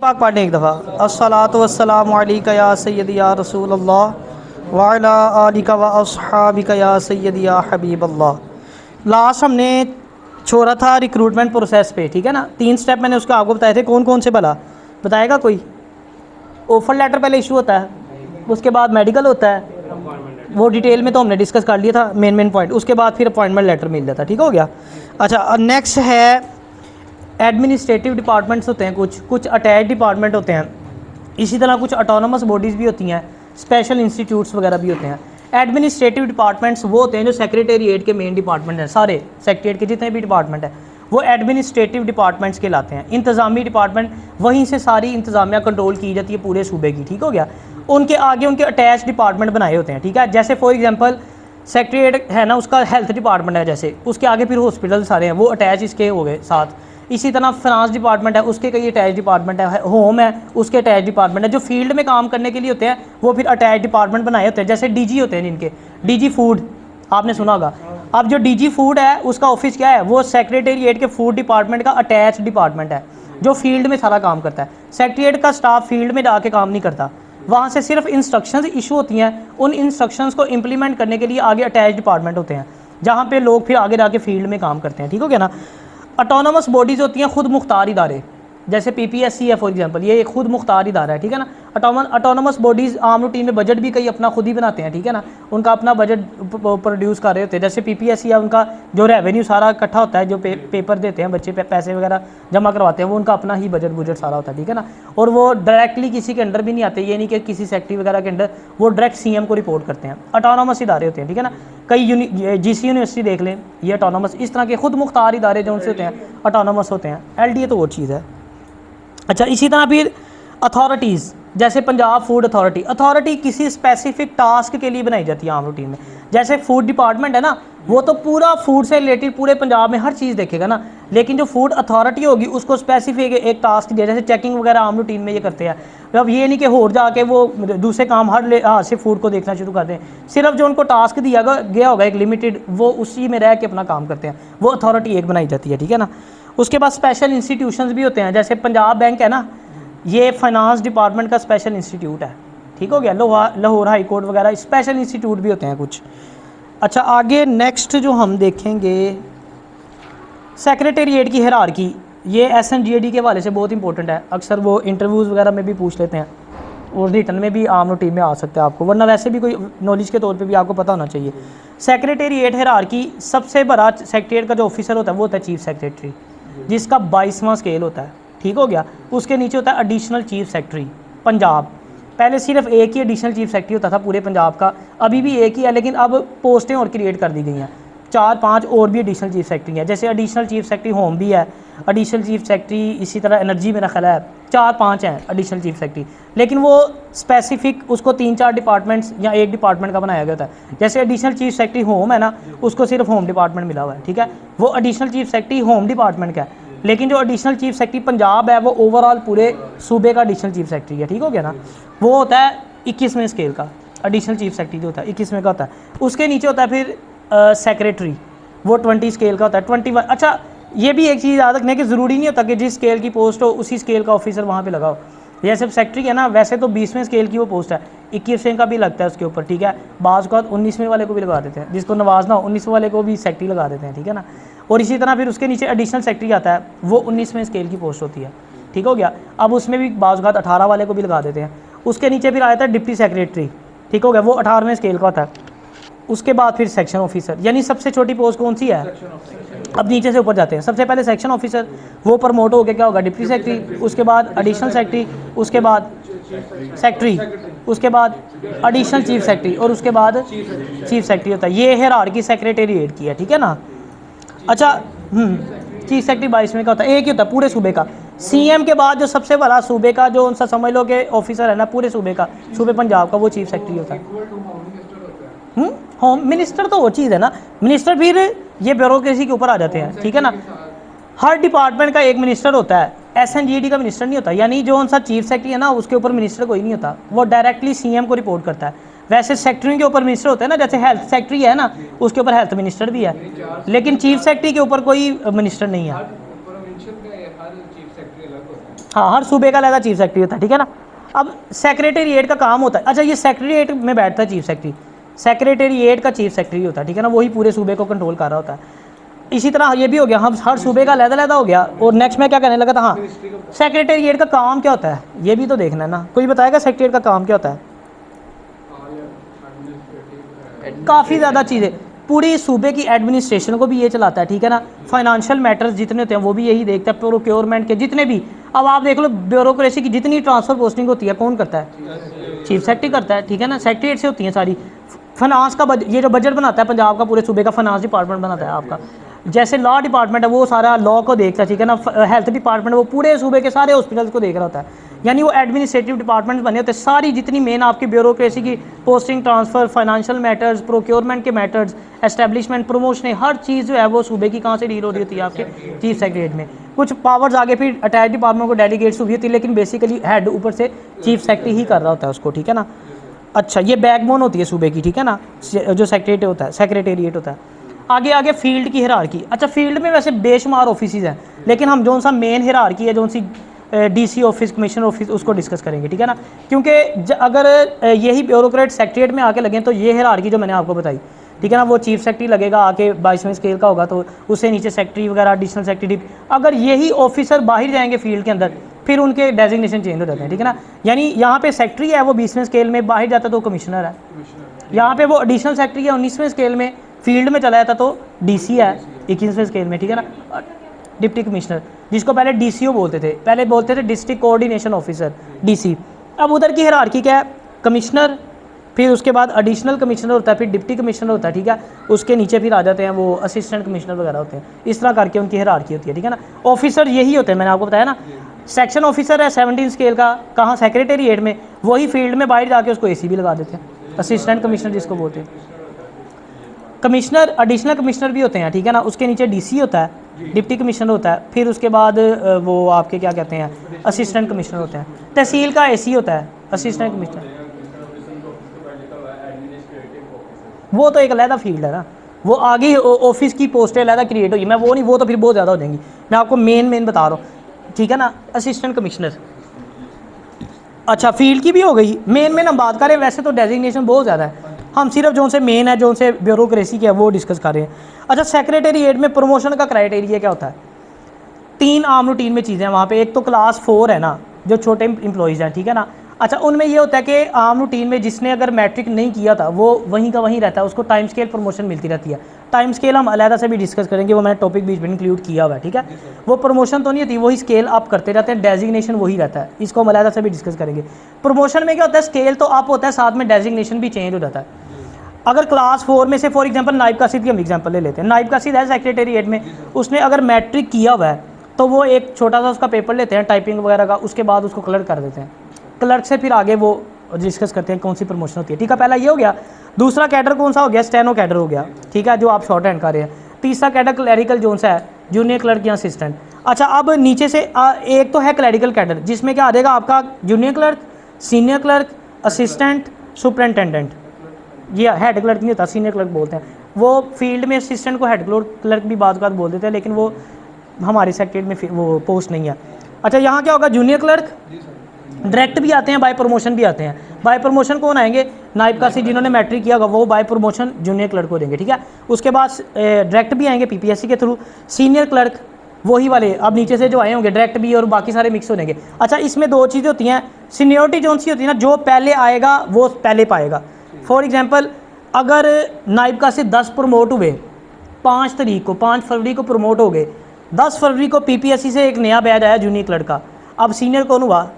पाक पढ़ने एक दफ़ा अस्सलातु वस्सलामु अलैका या सय्यदी या रसूल अल्लाह व अला आलिका व अस्हाबिका या सय्यदी या हबीब अल्लाह। लास्ट हमने छोड़ा था रिक्रूटमेंट प्रोसेस पे, ठीक है ना। 3 स्टेप मैंने उसके आपको बताए थे। कौन कौन से भला बताएगा कोई? ऑफ़र लेटर पहले इशू होता है, उसके बाद मेडिकल होता है, वो डिटेल में तो हमने डिस्कस कर लिया था, मेन पॉइंट। उसके बाद फिर अपॉइंटमेंट लेटर मिल जाता है, ठीक हो गया। अच्छा, नेक्स्ट है एडमिनिस्ट्रेटिव डिपार्टमेंट्स होते हैं, कुछ अटैच डिपार्टमेंट होते हैं, इसी तरह कुछ ऑटोनमस बॉडीज़ भी होती हैं, स्पेशल इंस्टीट्यूट्स वगैरह भी होते हैं। एडमिनिस्ट्रेटिव डिपार्टमेंट्स वो होते हैं जो सेक्रेटेरिएट के मेन डिपार्टमेंट हैं, सारे सेक्रेटेरिएट के जितने भी डिपार्टमेंट हैं वो एडमिनिस्ट्रेटिव डिपार्टमेंट्स के लाते हैं। इंतज़ामी डिपार्टमेंट, वहीं से सारी इंतज़ामिया कंट्रोल की जाती है पूरे सूबे की, ठीक हो गया। उनके आगे उनके अटैच डिपार्टमेंट बनाए होते हैं, ठीक है। जैसे फॉर एग्जांपल सेक्रेटेरिएट है ना, उसका हेल्थ डिपार्टमेंट है, जैसे उसके आगे फिर हॉस्पिटल सारे हैं, वो अटैच इसके हो गए साथ। इसी तरह फाइनेंस डिपार्टमेंट है, उसके कई अटैच डिपार्टमेंट है, होम है उसके अटैच डिपार्टमेंट है। जो फील्ड में काम करने के लिए होते हैं वो फिर अटैच डिपार्टमेंट बनाए होते हैं। जैसे डीजी होते हैं जिनके, डीजी फूड आपने सुना होगा। अब जो डीजी फूड है उसका ऑफिस क्या है? वो सेक्रेटेरिएट के फूड डिपार्टमेंट का अटैच डिपार्टमेंट है जो फील्ड में सारा काम करता है। सेक्रेटेरिएट का स्टाफ फील्ड में जाके काम नहीं करता, वहाँ से सिर्फ इंस्ट्रक्शंस इशू होती हैं। उन इंस्ट्रक्शंस को इंप्लीमेंट करने के लिए आगे अटैच डिपार्टमेंट होते हैं जहाँ पे लोग फिर आगे जाके फील्ड में काम करते हैं, ठीक हो गया ना। ऑटोनमस बॉडीज़ होती हैं खुद मुख्तार इदारे, जैसे पीपीएससी है फॉर एग्जांपल, ये एक खुद मुख्तार इदारा है, ठीक है ना। ऑटोनमस बॉडीज़ आम रूटीन में बजट भी कई अपना खुद ही बनाते हैं, ठीक है ना। उनका अपना बजट प्रोड्यूस कर रहे होते हैं। जैसे पीपीएससी है, उनका जो रेवेन्यू सारा इकट्ठा होता है, जो पेपर देते हैं बच्चे पैसे वगैरह जमा करवाते हैं, वो उनका अपना ही बजट सारा होता है, ठीक है ना। और वो डायरेक्टली किसी के अंडर भी नहीं आते, ये नहीं कि किसी सेक्रेटरी वगैरह के अंडर, वो डायरेक्ट सीएम को रिपोर्ट करते हैं। ऑटोनमस इदारे होते हैं, ठीक है ना। कई जीसी यूनिवर्सिटी देख लें, ये ऑटोनमस, इस तरह के खुद मुख्तार इदारे जो उनसे होते हैं ऑटोनमस होते हैं। एलडीए तो वो चीज़ है। अच्छा, इसी तरह फिर अथॉरिटीज़, जैसे पंजाब फूड अथॉरिटी किसी स्पेसिफिक टास्क के लिए बनाई जाती है आम रूटीन में। जैसे फूड डिपार्टमेंट है ना, वो तो पूरा फूड से रिलेटेड पूरे पंजाब में हर चीज़ देखेगा ना, लेकिन जो फूड अथॉरिटी होगी उसको स्पेसिफिक एक टास्क दिया, जैसे चेकिंग वगैरह आम रूटीन में ये करते हैं। अब ये नहीं कि होर जाके वो दूसरे काम हर हाथ से फूड को देखना शुरू कर दें, सिर्फ जो उनको टास्क दिया गया होगा एक लिमिटेड, वो उसी में रह के अपना काम करते हैं, वो अथॉरिटी एक बनाई जाती है, ठीक है ना। उसके बाद स्पेशल इंस्टीट्यूशंस भी होते हैं, जैसे पंजाब बैंक है ना, ये फाइनेंस डिपार्टमेंट का स्पेशल इंस्टीट्यूट है, ठीक हो गया। लाहौर हाई कोर्ट वगैरह स्पेशल इंस्टीट्यूट भी होते हैं कुछ। अच्छा, आगे नेक्स्ट जो हम देखेंगे सेक्रेटेरिएट की हिरार्की, ये एसएनजीएडी के हवाले से बहुत इंपॉर्टेंट है। अक्सर वो इंटरव्यूज़ वगैरह में भी पूछ लेते हैं और रिटर्न में भी आम रूटीन में आ सकता है आपको, वरना वैसे भी कोई नॉलेज के तौर पे भी आपको पता होना चाहिए। सेक्रेटेरिएट हिरार्की, सबसे बड़ा सेक्रेटेरिएट का जो ऑफिसर होता है वो होता है चीफ सेक्रेटरी, जिसका 22वां स्केल होता है, ठीक हो गया। उसके नीचे होता है एडिशनल चीफ सेक्रेटरी। पंजाब पहले सिर्फ एक ही एडिशनल चीफ सेक्रेटरी होता था पूरे पंजाब का, अभी भी एक ही है, लेकिन अब पोस्टें और क्रिएट कर दी गई हैं, 4-5 और भी एडिशनल चीफ सेक्रेटरी हैं। जैसे एडिशनल चीफ सेक्रेटरी होम भी है, एडिशनल चीफ सेक्रेटरी इसी तरह एनर्जी मेरा ख्याल है, 4-5 हैं एडिशनल चीफ सेक्रेटरी, लेकिन वो स्पेसिफिक उसको 3-4 डिपार्टमेंट्स या एक डिपार्टमेंट का बनाया गया था। जैसे एडिशनल चीफ सेक्रेटरी होम है ना, उसको सिर्फ होम डिपार्टमेंट मिला हुआ है, ठीक है, वो additional chief secretary home department का है। लेकिन जो एडिशनल चीफ सेक्रेटरी पंजाब है वो ओवरऑल पूरे सूबे का एडिशनल चीफ सेक्रेटरी है, ठीक हो गया ना। वो होता है 21वें स्केल का एडिशनल चीफ सेक्रेटरी जो होता है 21वें का होता है। उसके नीचे होता है फिर सेक्रेटरी, वो 20 स्केल का होता है, 21। अच्छा, ये भी एक चीज़ याद रखने की ज़रूरी नहीं होता कि जिस स्केल की पोस्ट हो उसी स्केल का ऑफिसर वहाँ पे लगाओ। जैसे सेक्रेटरी है ना, वैसे तो 20वें स्केल की वो पोस्ट है, 21वें का भी लगता है उसके ऊपर, ठीक है। बाज़ का 19वें वाले को भी लगा देते हैं, जिसको नवाजना हो 19वें वाले को भी सेक्रेटरी लगा देते हैं, ठीक है ना। और इसी तरह फिर उसके नीचे एडिशनल सेक्रेटरी आता है, वो 19वें स्केल की पोस्ट होती है, ठीक हो गया। अब उसमें भी बाज़ 18 वाले को भी लगा देते हैं। उसके नीचे फिर आता है डिप्टी सेक्रेटरी, ठीक हो गया, वो 18वें स्केल का होता है। उसके बाद फिर सेक्शन ऑफिसर, यानी सबसे छोटी पोस्ट कौन सी है? अब नीचे से ऊपर जाते हैं, सबसे पहले सेक्शन ऑफिसर, वो प्रमोट होकर क्या होगा? डिप्टी सेक्रेटरी, उसके बाद एडिशनल सेक्रेटरी, उसके बाद सेक्रेटरी, उसके बाद एडिशनल चीफ सेक्रेटरी, और उसके बाद चीफ सेक्रेटरी होता है। ये हिरार्की सेक्रेटेरिएट की है, ठीक है ना। अच्छा, चीफ सेक्रेटरी 22वें का होता है, एक ही होता है पूरे सूबे का। सीएम के बाद जो सबसे बड़ा सूबे का जो उनसा समझ लो कि ऑफिसर है ना पूरे सूबे का, सूबे पंजाब का, वो चीफ सेक्रेटरी होता है। होम मिनिस्टर तो वो चीज़ है ना, मिनिस्टर फिर ये ब्यूरोक्रेसी के ऊपर आ जाते हैं, ठीक है ना। हर डिपार्टमेंट का एक मिनिस्टर होता है, एसएनजीडी का मिनिस्टर नहीं होता, यानी जो उनका चीफ सेक्रेटरी है ना उसके ऊपर मिनिस्टर कोई नहीं होता, वो डायरेक्टली सीएम को रिपोर्ट करता है। वैसे सेक्रेटरी के ऊपर मिनिस्टर होता है ना, जैसे हेल्थ सेक्रेटरी है ना, उसके ऊपर हेल्थ मिनिस्टर भी है, लेकिन चीफ सेक्रेटरी के ऊपर कोई मिनिस्टर नहीं है। हाँ, हर सूबे का अलग चीफ सेक्रेटरी होता है, ठीक है ना। अब सेक्रेटेरिएट का काम होता है, अच्छा ये सेक्रेटेरिएट में बैठता है चीफ सेक्रेटरी, सेक्रेटेरिएट का चीफ सेक्रेटरी होता है, ठीक है ना, वही पूरे सूबे को कंट्रोल कर रहा होता है। इसी तरह ये भी हो गया, हम हर सूबे का अलग-अलग हो गया। और नेक्स्ट में क्या कहने लगा था, हाँ सेक्रेटेरिएट का काम क्या होता है ये भी तो देखना है ना, कोई बताएगा सेक्रेटेरिएट का काम क्या होता है। काफ़ी ज़्यादा चीज़ें, पूरी सूबे की एडमिनिस्ट्रेशन को भी ये चलाता है, ठीक है ना। फाइनेंशियल मैटर्स जितने होते हैं वो भी यही देखता है, प्रोक्योरमेंट के जितने भी, अब आप देख लो ब्यूरोक्रेसी की जितनी ट्रांसफर पोस्टिंग होती है कौन करता है, चीफ सेक्रेटरी करता है, ठीक है ना। सेक्रेटरीट से होती हैं सारी। फाइनेंस का ये जो बजट बनाता है पंजाब का, पूरे सूबे का फाइनेंस डिपार्टमेंट बनाता है आपका। जैसे लॉ डिपार्टमेंट है वो सारा लॉ को देखता है, ठीक है ना। हेल्थ डिपार्टमेंट वो पूरे सूबे के सारे हॉस्पिटल्स को देख रहा होता है, यानी वो एडमिनिस्ट्रेटिव डिपार्टमेंट बने होते हैं। सारी जितनी मेन आपकी ब्यूरोक्रेसी की posting, transfer, financial matters, procurement के मैटर्स, एस्टेब्लिशमेंट, प्रमोशन, हर चीज़ जो है वो सूबे की कहाँ से डील हो रही होती है आपके चीफ सेक्रेटरी में। कुछ पावर्स आगे फिर अटैच डिपार्टमेंट को डेलीगेट्स हुई होती है, लेकिन बेसिकली हेड ऊपर से चीफ सेक्रेटरी ही कर रहा होता है उसको, ठीक है ना। अच्छा ये बैकबोन होती है सूबे की, ठीक है ना, जो सेक्रेटरी होता है, सेक्रेटेरिएट होता है। आगे आगे फील्ड की हिरार्की, अच्छा फील्ड में वैसे बेशुमार ऑफिसेज हैं, लेकिन हम जो सा मेन हिरार्की है, जो सी डीसी ऑफिस, कमिश्नर ऑफिस, उसको डिस्कस करेंगे, ठीक है ना। क्योंकि अगर यही ब्यूरोक्रेट सेक्रेटरीट में आके लगे तो ये हिरार्की जो मैंने आपको बताई, ठीक है ना, वो चीफ सेक्रेटरी लगेगा आके 22वें स्केल का होगा, तो उससे नीचे सेक्रेटरी वगैरह, एडिशनल सेक्रेटरी। अगर यही ऑफिसर बाहर जाएंगे फील्ड के अंदर फिर उनके डेजिग्नेशन चेंज हो जाते हैं, ठीक है ना। यानी यहाँ पे सेक्रेटरी है वो 20वें स्केल में, बाहर जाता तो कमिश्नर है। यहाँ पे वो एडिशनल सेक्रेटरी है 19वें स्केल में, फील्ड में चला जाता तो डीसी है 21वें स्केल में, ठीक है ना। डिप्टी कमिश्नर, जिसको पहले डीसीओ बोलते थे, पहले बोलते थे डिस्ट्रिक्ट कोऑर्डिनेशन ऑफिसर, डीसी। अब उधर की हिरार्की क्या है, कमिश्नर, फिर उसके बाद एडिशनल कमिश्नर होता है, फिर डिप्टी कमिश्नर होता है, ठीक है। उसके नीचे फिर आ जाते हैं वो असिस्टेंट कमिश्नर वगैरह होते हैं, इस तरह करके उनकी हिरार्की होती है, ठीक है ना। ऑफिसर यही होते हैं, मैंने आपको बताया ना। सेक्शन ऑफिसर है 17 स्केल का, कहाँ, सेक्रेटेरिएट में, वही फील्ड में बाहर जाके उसको एसी भी लगा देते हैं, असिस्टेंट कमिश्नर जिसको बोलते हैं। कमिश्नर, एडिशनल कमिश्नर भी होते हैं, ठीक है ना। उसके नीचे डीसी होता है, डिप्टी कमिश्नर होता है, फिर उसके बाद वो आपके क्या कहते हैं असिस्टेंट कमिश्नर होते हैं। तहसील का एसी होता है, असिस्टेंट कमिश्नर, वो तो एक अलहदा फील्ड है ना, वो आगे ऑफिस की पोस्टें अलहदा क्रिएट होगी, मैं वो नहीं, वो तो फिर बहुत ज़्यादा हो जाएंगी, मैं आपको मेन बता रहा हूँ, ठीक है ना। असिस्टेंट कमिश्नर, अच्छा फील्ड की भी हो गई, मेन हम बात करें, वैसे तो डेजिग्नेशन बहुत ज़्यादा है, हम सिर्फ जो से मेन है, जो से ब्यूरोक्रेसी की है वो डिस्कस कर रहे हैं। अच्छा सेक्रेटेरिएट में प्रमोशन का क्राइटेरिया क्या होता है, 3 आम रूटीन में चीज़ें हैं वहाँ पे। एक तो क्लास 4 है ना, जो छोटे एम्प्लॉयज़ हैं, ठीक है ना। अच्छा उनमें ये होता है कि आम रूटीन में जिसने अगर मैट्रिक नहीं किया था वो वहीं का वहीं रहता है, उसको टाइम स्केल प्रमोशन मिलती रहती है। टाइम स्केल हम अलहदा से भी डिस्कस करेंगे, वो मैंने टॉपिक बीच में इंक्लूड किया हुआ है, ठीक है। वो प्रमोशन तो नहीं होती, वही स्केल अप करते रहते हैं, डेजिग्नेशन वही रहता है, इसको हम अलहदा से भी डिस्कस करेंगे। प्रमोशन में क्या होता है, स्केल तो अप होता है, साथ में डेजिग्नेशन भी चेंज हो जाता है। अगर क्लास 4 में से फॉर एग्जांपल नाइब कासिद की हम एग्जांपल ले लेते हैं, नाइब कासिद है सेक्रेटेरिएट में, उसने अगर मैट्रिक किया हुआ है तो वो एक छोटा सा उसका पेपर लेते हैं टाइपिंग वगैरह का, उसके बाद उसको क्लर्क कर देते हैं। क्लर्क से फिर आगे वो डिस्कस करते हैं कौन सी प्रमोशन होती है, ठीक है। पहला ये हो गया। दूसरा कैडर कौन सा हो गया, स्टेनो कैडर हो गया, ठीक है, जो आप शॉर्ट हैंड कर रहे हैं। तीसरा कैडर क्लैरिकल जोन सा है, जूनियर क्लर्क या असिस्टेंट। अच्छा अब नीचे से एक तो है क्लैरिकल कैडर, जिसमें क्या आ जाएगा आपका junior clerk, senior clerk, assistant, superintendent. ये हेड क्लर्क नहीं होता, सीनियर क्लर्क बोलते हैं। वो फील्ड में असिस्टेंट को हेड क्लर्क भी बात बोल देते हैं, लेकिन वो हमारी सेक्रेटरी में वो पोस्ट नहीं है। अच्छा यहाँ क्या होगा, जूनियर क्लर्क डायरेक्ट भी आते हैं, बाय प्रमोशन भी आते हैं। बाय प्रमोशन कौन आएंगे, नाइब कासिद जिन्होंने मैट्रिक किया होगा वो बाय प्रमोशन जूनियर क्लर्क को देंगे, ठीक है। उसके बाद डायरेक्ट भी आएंगे पीपीएससी के थ्रू। सीनियर क्लर्क वही वाले अब नीचे से जो आए होंगे, डायरेक्ट भी और बाकी सारे मिक्स हो जाएंगे। अच्छा इसमें 2 चीज़ें होती हैं, सीनियोरिटी जो सी होती है ना, जो पहले आएगा वो पहले पाएगा। फॉर एग्जाम्पल अगर नाइब कासिद 10 प्रमोट हुए 5 तारीख को, 5 फरवरी को प्रमोट हो गए, 10 फरवरी को पीपीएससी से एक नया बैच आया जूनियर क्लर्क का। अब सीनियर कौन हुआ,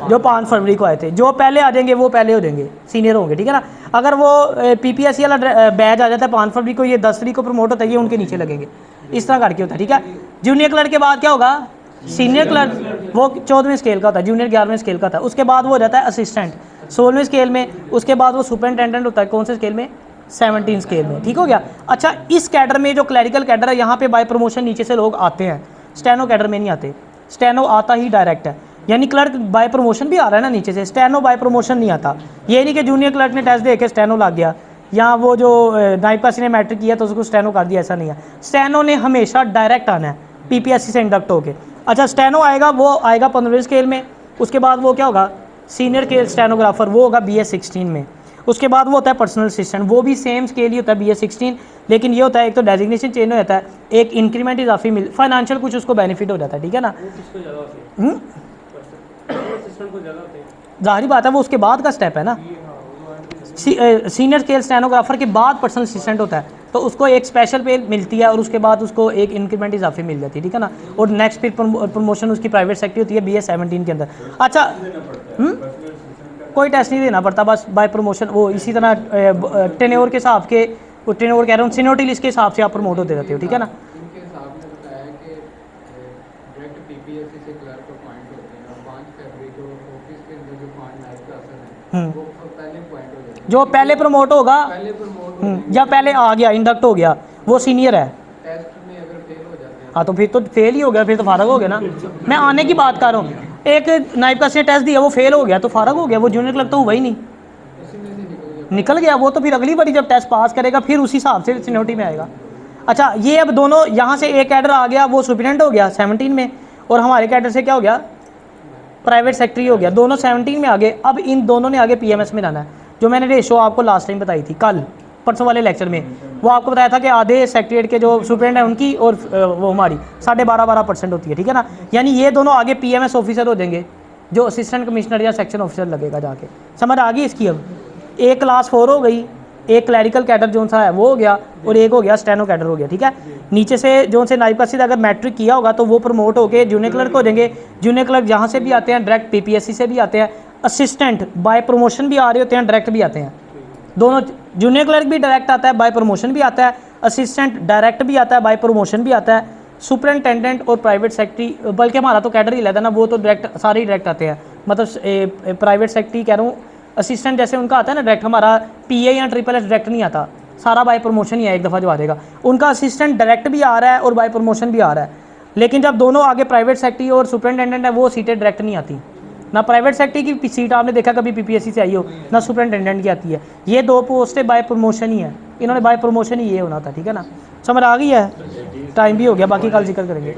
जो 5 फरवरी को आए थे, जो पहले आ जाएंगे वो पहले हो जाएंगे, सीनियर होंगे, ठीक है ना। अगर वो पीपीएससी वाला बैच आ जाता है 5 फरवरी को, ये 10 तारीख को प्रमोट होता है, ये उनके नीचे लगेंगे, इस तरह करके होता है, ठीक है। जूनियर क्लर्क के बाद क्या होगा, सीनियर क्लर्क, वो 14वें स्केल का होता है, जूनियर 11वें स्केल का था। उसके बाद वो हो जाता है असिस्टेंट 16वें स्केल में। उसके बाद वो सुपरिटेंडेंट होता है कौन से स्केल में, 17 स्केल में, ठीक हो गया। अच्छा इस कैडर में जो क्लैरिकल कैडर है, यहाँ पे बाय प्रमोशन नीचे से लोग आते हैं, स्टेनो कैडर में नहीं आते। स्टेनो आता ही डायरेक्ट है, यानी क्लर्क बाय प्रमोशन भी आ रहा है ना नीचे से, स्टेनो बाय प्रमोशन नहीं आता। ये नहीं कि जूनियर क्लर्क ने टेस्ट दे के स्टेनो लग गया, या वो जो नाइब कासिद ने मैट्रिक किया तो उसको स्टेनो कर दिया, ऐसा नहीं है। स्टेनो ने हमेशा डायरेक्ट आना है, PPSC से इंडक्ट होके। अच्छा स्टेनो आएगा, वो आएगा 15वीं स्केल में। उसके बाद वो क्या होगा, सीनियर के स्टेनोग्राफर, वो होगा BS16 में। उसके बाद वो होता है पर्सनल असिस्टेंट, वो भी सेम स्केल ही होता है BS16, लेकिन ये होता है एक तो डेजिग्नेशन चेंज हो जाता है, एक इंक्रीमेंट इजाफी मिल, फाइनेंशियल कुछ उसको बेनिफिट हो जाता है, ठीक है ना। जाहिर बात है वो उसके बाद का स्टेप है ना। सीनियर स्केल स्टेनोग्राफर के बाद पर्सनल असिस्टेंट होता है, तो उसको एक स्पेशल पे मिलती है और उसके बाद उसको एक इंक्रीमेंट इजाफी मिल जाती है, ठीक है ना। और नेक्स्ट फिर प्रमोशन उसकी प्राइवेट सेक्टर होती है BS17 के अंदर। अच्छा कोई टेस्ट नहीं देना पड़ता, बस बाय प्रमोशन वो इसी तरह टेन्योर के हिसाब के, वो टेन्योर कह रहा हूँ सीनियरिटी लिस्ट के हिसाब से आप प्रमोट होते रहते हो, ठीक है ना। जो पहले प्रमोट होगा या पहले आ गया इंडक्ट हो गया वो सीनियर है। हाँ तो फिर तो फेल ही हो गया, फिर तो फारग हो गया ना। मैं आने की बात कर रहा हूँ, एक नाइब का से टेस्ट दिया वो फेल हो गया तो फारग हो गया, वो जूनियर क्लर्क तो हुआ ही नहीं, निकल गया वो। तो फिर अगली बारी जब टेस्ट पास करेगा फिर उसी हिसाब से सीनियरिटी में आएगा। अच्छा ये अब दोनों यहाँ से एक कैडर आ गया वो सुप्रिटेंडेंट हो गया 17 में, और हमारे कैडर से क्या हो गया, प्राइवेट सेक्रेटरी हो गया, दोनों 17 में आ गए। अब इन दोनों ने आगे PMS में जाना है। जो मैंने रेशो आपको लास्ट टाइम बताई थी कल परसों वाले लेक्चर में, वो आपको बताया था कि आधे सेक्रेटरीट के जो सुप्रिटेंडेंट है उनकी और वो हमारी 12.5% होती है, ठीक है ना। यानी ये दोनों आगे PMS ऑफिसर हो जाएंगे, जो असिस्टेंट कमिश्नर या सेक्शन ऑफिसर लगेगा जाके। समझ आ गई इसकी। अब एक क्लास 4 हो गई, एक क्लैरिकल कैडर जो सा है वो हो गया, और एक हो गया स्टेनो कैडर हो गया, ठीक है। नीचे से जो से नाइब का सीधा अगर मैट्रिक किया होगा तो वो प्रमोट होकर जूनियर क्लर्क हो जाएंगे। जूनियर क्लर्क जहाँ से भी आते हैं डायरेक्ट PPSC से भी आते हैं, असिस्टेंट बाय प्रमोशन भी आ रहे होते हैं, डायरेक्ट भी आते हैं दोनों। जूनियर क्लर्क भी डायरेक्ट आता है, बाय प्रमोशन भी आता है, असिस्टेंट डायरेक्ट भी आता है, बाय प्रमोशन भी आता है, सुपरिटेंडेंट और प्राइवेट सेक्रेटरी, बल्कि हमारा तो कैडर ही लेता है ना, वो तो डायरेक्ट सारे ही डायरेक्ट आते हैं। मतलब प्राइवेट सेक्रेटरी कह रहा हूँ, असिस्टेंट जैसे उनका आता है ना डायरेक्ट, हमारा PA या SSS डायरेक्ट नहीं आता, सारा बाय प्रमोशन ही है एक दफ़ा जो आ जाएगा। उनका असिस्टेंट डायरेक्ट भी आ रहा है और बाय प्रमोशन भी आ रहा है, लेकिन जब दोनों आगे प्राइवेट सेक्रेटरी और सुपरिटेंडेंट है वो सीटें डायरेक्ट नहीं आती। ना प्राइवेट सेक्रेटरी की सीट आपने देखा कभी PPSC से आई हो, ना सुपरिटेंडेंट की आती है। ये दो पोस्टें बाय प्रमोशन ही है, इन्होंने बाय प्रमोशन ही ये होना था, ठीक है ना। समझ आ गई है। टाइम भी हो गया, बाकी कल जिक्र करेंगे।